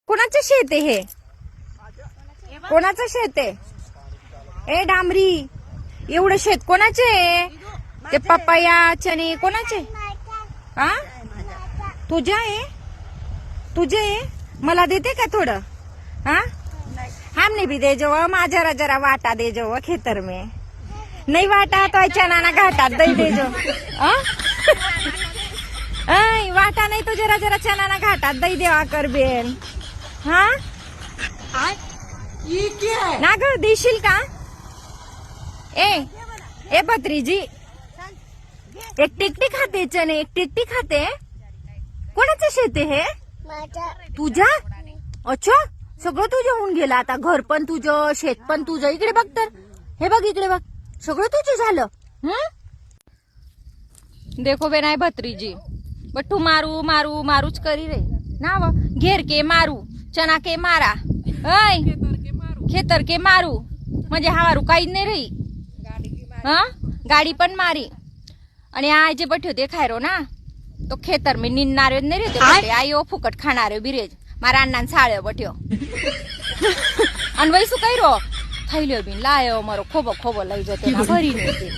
कोणाचं शेत आहे हे? कोणाचं शेत आहे? ए डांबरी, एवढं शेत कोणाचे आहे? ते पपया चणे कोणाचे? हा तुझे आहे? तुझे आहे? मला देते का थोडं? हाँ हमने भी दे जो, जरा जरा वाटा दे जो खेतर में, नहीं वाटा तो चना ना घाटा दही दे जो। वाटा नहीं तो जरा जरा चना ना घाटा दही देवा कर बेन। हाँ ना ग देशील का? ए भत्रीजी, एक टिकटी खाते चणे, एक टिकटी खाते। कोणाचं शेत आहे हे? तुझ्या? अच्छा, सगळं तुझं होऊन गेलं आता, घर पण तुझं, शेत पण तुझं। इकडे बघ तर, हे बघ इकडे बघ, सगळं तुझं झालं। देखो बेनाय भत्रीजी, बट्टू मारू मारू मारूच करी रे ना व, घेर के मारू चना के मारा, ऐ खेतर के मारू म्हणजे हारू काहीच नाही रही। हाँ गाडी पण मारी आणि आय जे बठ्यो ते खायरो ना, तो खेतर में निन्नारे नहीं रहते, आयो फुकट खाणारे बिरेज मारा अण्णा साळ्यो बठ्यो। आणि वैसू काय रो थैल्यो बिन लायो मारो खोबो खोबो लई जते ना भरी नाही।